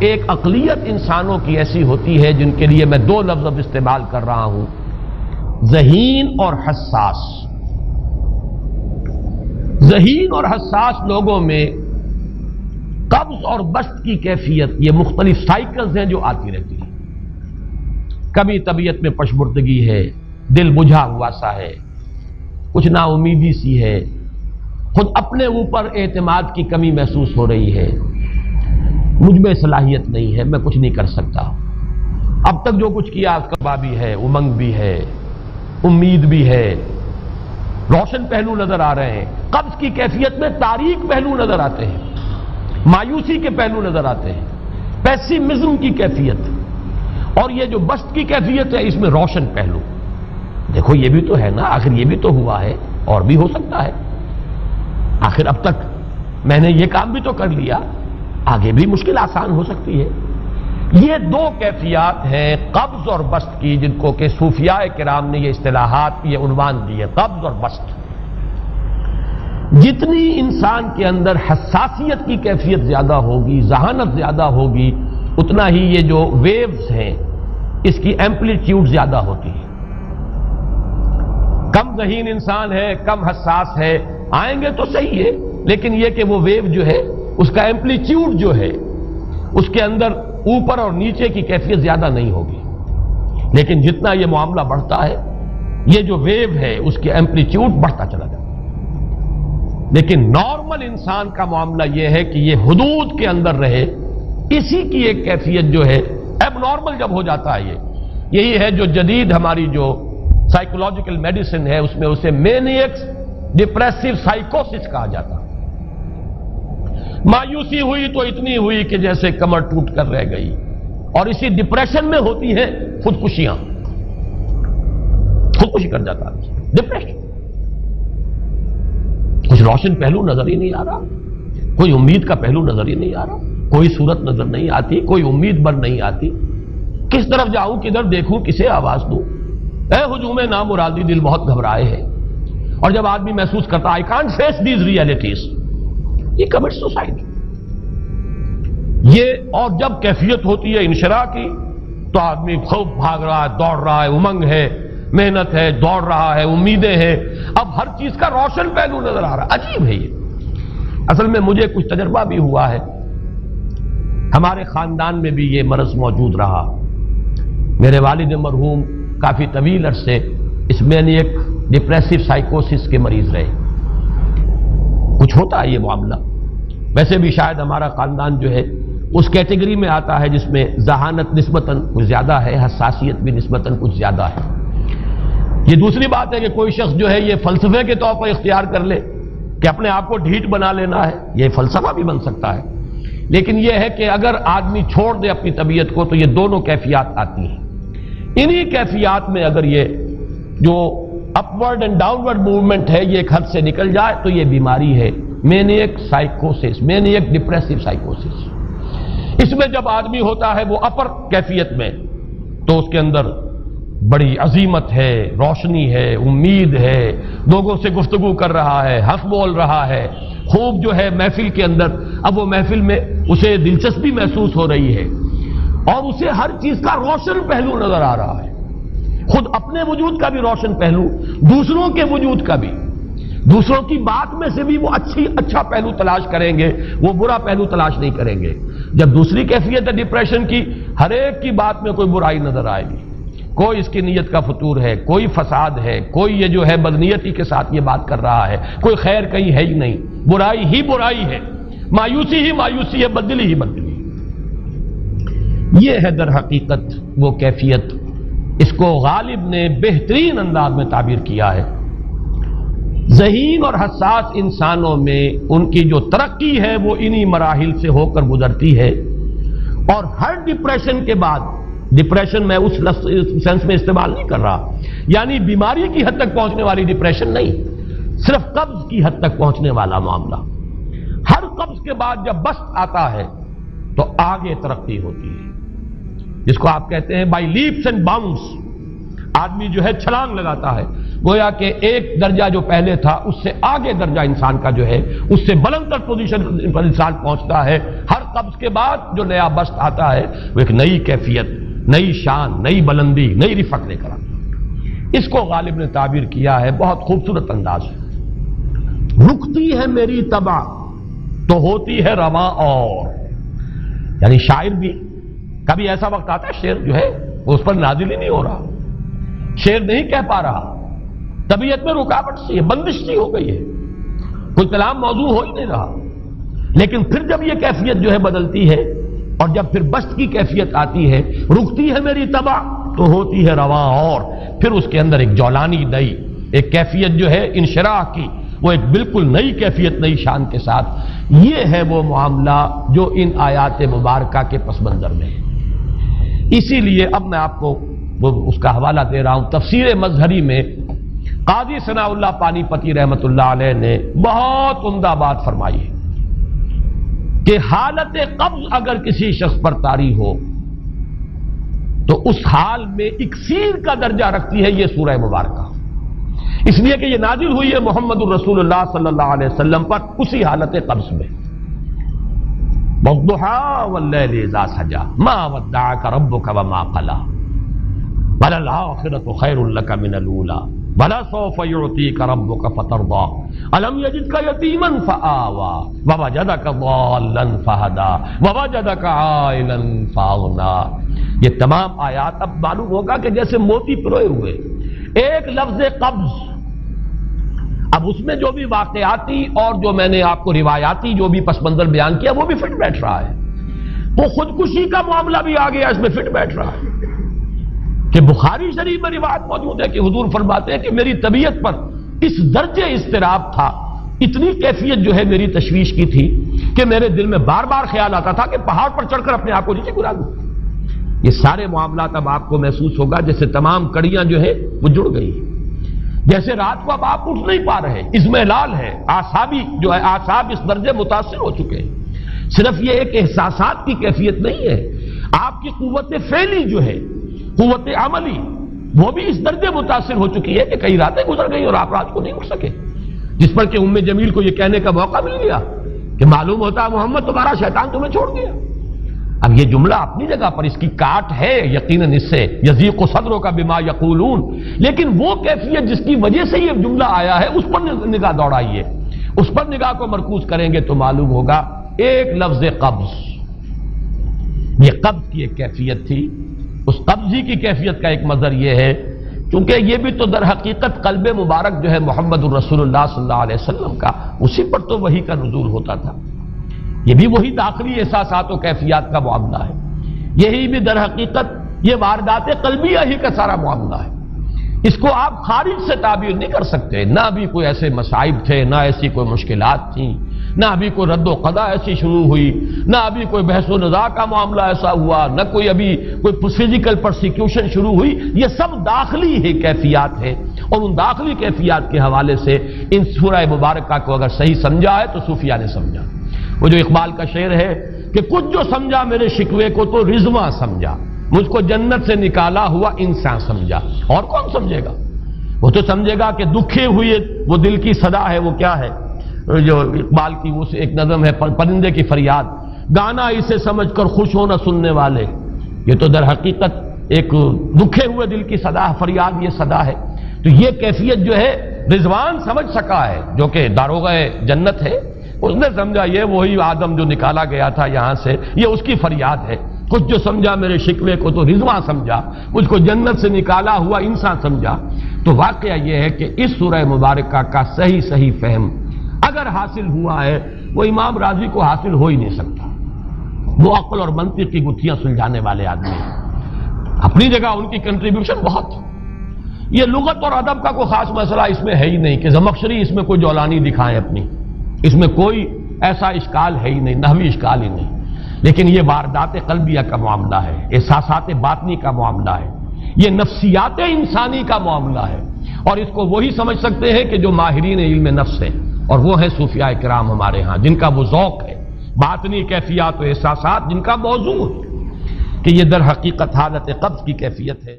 ایک اقلیت انسانوں کی ایسی ہوتی ہے جن کے لیے میں دو لفظ اب استعمال کر رہا ہوں، ذہین اور حساس۔ ذہین اور حساس لوگوں میں قبض اور بسط کی کیفیت، یہ مختلف سائیکلز ہیں جو آتی رہتی ہیں۔ کبھی طبیعت میں پشمردگی ہے، دل بجھا ہوا سا ہے، کچھ نا امیدی سی ہے، خود اپنے اوپر اعتماد کی کمی محسوس ہو رہی ہے، مجھ میں صلاحیت نہیں ہے، میں کچھ نہیں کر سکتا، اب تک جو کچھ کیا کبا بھی ہے، امنگ بھی ہے، امید بھی ہے، روشن پہلو نظر آ رہے ہیں۔ قبض کی کیفیت میں تاریک پہلو نظر آتے ہیں، مایوسی کے پہلو نظر آتے ہیں، پیسیمزم کی کیفیت، اور یہ جو بسط کی کیفیت ہے اس میں روشن پہلو۔ دیکھو یہ بھی تو ہے نا، آخر یہ بھی تو ہوا ہے، اور بھی ہو سکتا ہے، آخر اب تک میں نے یہ کام بھی تو کر لیا، آگے بھی مشکل آسان ہو سکتی ہے۔ یہ دو کیفیات ہیں قبض اور بسط کی، جن کو کہ صوفیاء کرام نے یہ اصطلاحات، یہ عنوان دیے، قبض اور بسط۔ جتنی انسان کے اندر حساسیت کی کیفیت زیادہ ہوگی، ذہانت زیادہ ہوگی، اتنا ہی یہ جو ویوز ہیں اس کی ایمپلیٹیوڈ زیادہ ہوتی ہے۔ کم ذہین انسان ہے، کم حساس ہے، آئیں گے تو صحیح ہے، لیکن یہ کہ وہ ویو جو ہے اس کا ایمپلیٹیوڈ جو ہے اس کے اندر اوپر اور نیچے کی کیفیت زیادہ نہیں ہوگی۔ لیکن جتنا یہ معاملہ بڑھتا ہے یہ جو ویو ہے اس کی ایمپلیٹیوڈ بڑھتا چلا جاتا ہے۔ لیکن نارمل انسان کا معاملہ یہ ہے کہ یہ حدود کے اندر رہے، اسی کی ایک کیفیت جو ہے اب نارمل جب ہو جاتا ہے، یہی ہے جو جدید ہماری جو سائیکولوجیکل میڈیسن ہے اس میں اسے مینیکس ڈپریسو سائیکوسس کہا جاتا ہے۔ مایوسی ہوئی تو اتنی ہوئی کہ جیسے کمر ٹوٹ کر رہ گئی، اور اسی ڈپریشن میں ہوتی ہیں خودکشیاں، خودکشی کر جاتا ہے ڈپریشن۔ کچھ روشن پہلو نظر ہی نہیں آ رہا، کوئی امید کا پہلو نظر ہی نہیں آ رہا، کوئی صورت نظر نہیں آتی، کوئی امید بر نہیں آتی، کس طرف جاؤں، کدھر دیکھوں، کسے آواز دوں، اے ہجوم نامرادی دل بہت گھبرائے ہے۔ اور جب آدمی محسوس کرتا I can't face these realities، یہ commits suicide۔ یہ اور جب کیفیت ہوتی ہے انشراح کی تو آدمی خوب بھاگ رہا ہے، دوڑ رہا ہے، امنگ ہے، محنت ہے، دوڑ رہا ہے، امیدیں ہیں، اب ہر چیز کا روشن پہلو نظر آ رہا ہے۔ عجیب ہے یہ، اصل میں مجھے کچھ تجربہ بھی ہوا ہے، ہمارے خاندان میں بھی یہ مرض موجود رہا۔ میرے والد مرحوم کافی طویل عرصے اس مینیک ڈپریسو سائیکوسس کے مریض رہے۔ کچھ ہوتا ہے یہ معاملہ، ویسے بھی شاید ہمارا خاندان جو ہے اس کیٹیگری میں آتا ہے جس میں ذہانت نسبتاً کچھ زیادہ ہے، حساسیت بھی نسبتاً کچھ زیادہ ہے۔ یہ دوسری بات ہے کہ کوئی شخص جو ہے یہ فلسفے کے طور پر اختیار کر لے کہ اپنے آپ کو ڈھیٹ بنا لینا ہے، یہ فلسفہ بھی بن سکتا ہے، لیکن یہ ہے کہ اگر آدمی چھوڑ دے اپنی طبیعت کو تو یہ دونوں کیفیات آتی ہیں۔ انہی کیفیات میں اگر یہ جو اپورڈ اینڈ ڈاؤنورڈ موومنٹ ہے یہ ایک حد سے نکل جائے تو یہ بیماری ہے مینیک سائیکوسس، مینیک ڈپریسو سائیکوسس۔ اس میں جب آدمی ہوتا ہے وہ اپر کیفیت میں تو اس کے اندر بڑی عظیمت ہے، روشنی ہے، امید ہے، لوگوں سے گفتگو کر رہا ہے، حق بول رہا ہے، خوب جو ہے محفل کے اندر، اب وہ محفل میں اسے دلچسپی محسوس ہو رہی ہے اور اسے ہر چیز کا روشن پہلو نظر آ رہا ہے، خود اپنے وجود کا بھی روشن پہلو، دوسروں کے وجود کا بھی، دوسروں کی بات میں سے بھی وہ اچھا پہلو تلاش کریں گے، وہ برا پہلو تلاش نہیں کریں گے۔ جب دوسری کیفیت ہے ڈپریشن کی، ہر ایک کی بات میں کوئی برائی نظر آئے گی، کوئی اس کی نیت کا فطور ہے، کوئی فساد ہے، کوئی یہ جو ہے بدنیتی کے ساتھ یہ بات کر رہا ہے، کوئی خیر کہیں ہے ہی نہیں، برائی ہی برائی ہے، مایوسی ہی مایوسی ہے، بدلی ہی بدلی۔ یہ ہے در حقیقت وہ کیفیت، اس کو غالب نے بہترین انداز میں تعبیر کیا ہے۔ ذہین اور حساس انسانوں میں ان کی جو ترقی ہے وہ انہی مراحل سے ہو کر گزرتی ہے، اور ہر ڈپریشن کے بعد، ڈپریشن میں اس سینس میں استعمال نہیں کر رہا یعنی بیماری کی حد تک پہنچنے والی ڈپریشن نہیں، صرف قبض کی حد تک پہنچنے والا معاملہ، ہر قبض کے بعد جب بسط آتا ہے تو آگے ترقی ہوتی ہے، جس کو آپ کہتے ہیں بائی لیپس اینڈ باؤنڈس، آدمی جو ہے چھلانگ لگاتا ہے، گویا کہ ایک درجہ جو پہلے تھا اس سے آگے درجہ انسان کا جو ہے اس سے بلند تر پوزیشن پر انسان پہنچتا ہے. ہر قبض کے بعد جو نیا بست آتا ہے وہ ایک نئی کیفیت، نئی شان، نئی بلندی، نئی رفعت لے کر آتا ہے. اس کو غالب نے تعبیر کیا ہے بہت خوبصورت انداز ہے. رکتی ہے میری طبع تو ہوتی ہے رواں اور. یعنی شاعر بھی کبھی ایسا وقت آتا ہے شعر جو ہے اس پر نازل ہی نہیں ہو رہا، شعر نہیں کہہ پا رہا، طبیعت میں رکاوٹ سی ہے، بندش سی ہو گئی ہے، کوئی کلام موضوع ہو ہی نہیں رہا. لیکن پھر جب یہ کیفیت جو ہے بدلتی ہے اور جب پھر بست کی کیفیت آتی ہے، رکتی ہے میری طبع تو ہوتی ہے رواں اور، پھر اس کے اندر ایک جولانی نئی ایک کیفیت جو ہے انشراح کی، وہ ایک بالکل نئی کیفیت، نئی شان کے ساتھ. یہ ہے وہ معاملہ جو ان آیات مبارکہ کے پس منظر میں ہے. اسی لیے اب میں آپ کو اس کا حوالہ دے رہا ہوں. تفسیر مظہری میں قاضی ثناء اللہ پانی پتی رحمت اللہ علیہ نے بہت عمدہ بات فرمائی ہے کہ حالت قبض اگر کسی شخص پر طاری ہو تو اس حال میں اکسیر کا درجہ رکھتی ہے یہ سورہ مبارکہ، اس لیے کہ یہ نازل ہوئی ہے محمد الرسول اللہ صلی اللہ علیہ وسلم پر اسی حالت قبض میں. وَالضُّحَىٰ وَاللَّيْلِ إِذَا سَجَىٰ مَا وَدَّعَكَ رَبُّكَ وَمَا قَلَىٰ وَلَلْآخِرَةُ خَيْرٌ لَكَ مِنَ الْأُولَىٰ وَلَسَوْفَ يُعْطِيكَ رَبُّكَ فَتَرْضَىٰ أَلَمْ يَجِدْكَ يَتِيمًا فَآوَىٰ وَوَجَدَكَ ضَالًّا فَهَدَىٰ وَوَجَدَكَ عَائِلًا فَأَغْنَىٰ. یہ تمام آیات اب معلوم ہوگا کہ جیسے موتی پروئے ہوئے. ایک لفظ قبض، اب اس میں جو بھی واقعاتی اور جو میں نے آپ کو روایاتی جو بھی پس منظر بیان کیا وہ بھی فٹ بیٹھ رہا ہے. وہ خودکشی کا معاملہ بھی آ گیا، اس میں فٹ بیٹھ رہا ہے کہ بخاری شریف میں روایت موجود ہے کہ حضور فرماتے ہیں کہ میری طبیعت پر اس درجے اضطراب تھا، اتنی کیفیت جو ہے میری تشویش کی تھی کہ میرے دل میں بار بار خیال آتا تھا کہ پہاڑ پر چڑھ کر اپنے آپ کو نیچے گرا دوں. یہ سارے معاملات اب آپ کو محسوس ہوگا جیسے تمام کڑیاں جو ہے وہ جڑ گئی، جیسے رات کو اب آپ اٹھ نہیں پا رہے، اضمحلال ہے، اعصابی جو ہے اعصاب اس درجے متاثر ہو چکے ہیں. صرف یہ ایک احساسات کی کیفیت نہیں ہے، آپ کی قوت فعلی جو ہے، قوت عملی، وہ بھی اس درجے متاثر ہو چکی ہے کہ کئی راتیں گزر گئی اور آپ رات کو نہیں اٹھ سکے، جس پر کہ ام جمیل کو یہ کہنے کا موقع مل گیا کہ معلوم ہوتا محمد تمہارا شیطان تمہیں چھوڑ گیا. اب یہ جملہ اپنی جگہ پر اس کی کاٹ ہے یقیناً، اس سے یضیق صدرک بما یقولون، لیکن وہ کیفیت جس کی وجہ سے یہ جملہ آیا ہے اس پر نگاہ دوڑائیے، اس پر نگاہ کو مرکوز کریں گے تو معلوم ہوگا ایک لفظ قبض، یہ قبض کی ایک کیفیت تھی. اس قبضی کی کیفیت کا ایک مظہر یہ ہے کیونکہ یہ بھی تو در حقیقت قلب مبارک جو ہے محمد الرسول اللہ صلی اللہ علیہ وسلم کا، اسی پر تو وحی کا نزول ہوتا تھا. یہ بھی وہی داخلی احساسات و کیفیات کا معاملہ ہے، یہی بھی در حقیقت یہ واردات قلبیہ ہی کا سارا معاملہ ہے. اس کو آپ خارج سے تعبیر نہیں کر سکتے، نہ ابھی کوئی ایسے مصائب تھے، نہ ایسی کوئی مشکلات تھیں، نہ ابھی کوئی رد و قضا ایسی شروع ہوئی، نہ ابھی کوئی بحث و نزاع کا معاملہ ایسا ہوا، نہ کوئی ابھی کوئی فزیکل پرسیکیوشن شروع ہوئی. یہ سب داخلی ہی کیفیات ہیں، اور ان داخلی کیفیات کے حوالے سے ان سورہ مبارکہ کو اگر صحیح سمجھا ہے تو صوفیہ نے سمجھا. وہ جو اقبال کا شعر ہے کہ کچھ جو سمجھا میرے شکوے کو تو رضواں سمجھا، مجھ کو جنت سے نکالا ہوا انسان سمجھا. اور کون سمجھے گا؟ وہ تو سمجھے گا کہ دکھے ہوئے وہ دل کی صدا ہے، وہ کیا ہے جو اقبال کی وہ ایک نظم ہے پرندے کی فریاد، گانا اسے سمجھ کر خوش ہونا سننے والے. یہ تو در حقیقت ایک دکھے ہوئے دل کی صدا، فریاد یہ صدا ہے. تو یہ کیفیت جو ہے رضوان سمجھ سکا ہے جو کہ داروغہ جنت ہے، اس نے سمجھا یہ وہی آدم جو نکالا گیا تھا یہاں سے، یہ اس کی فریاد ہے. کچھ جو سمجھا میرے شکوے کو تو رضواں سمجھا، مجھ کو جنت سے نکالا ہوا انسان سمجھا. تو واقعہ یہ ہے کہ اس سورہ مبارکہ کا صحیح فہم اگر حاصل ہوا ہے، وہ امام راضی کو حاصل ہو ہی نہیں سکتا. وہ عقل اور منطق کی گتھیاں سلجھانے والے آدمی ہیں، اپنی جگہ ان کی کنٹریبیوشن بہت. یہ لغت اور ادب کا کوئی خاص مسئلہ اس میں ہے ہی نہیں کہ زمخشری اس میں کوئی جولانی دکھائیں اپنی، اس میں کوئی ایسا اشکال ہے ہی نہیں، نحوی اشکال ہی نہیں. لیکن یہ واردات قلبیہ کا معاملہ ہے، احساسات باطنی کا معاملہ ہے، یہ نفسیات انسانی کا معاملہ ہے. اور اس کو وہی سمجھ سکتے ہیں کہ جو ماہرین علم نفس ہیں، اور وہ ہیں صوفیاء کرام ہمارے ہاں، جن کا وہ ذوق ہے باطنی کیفیات و احساسات، جن کا موضوع ہے کہ یہ در حقیقت حالت قبض کی کیفیت ہے.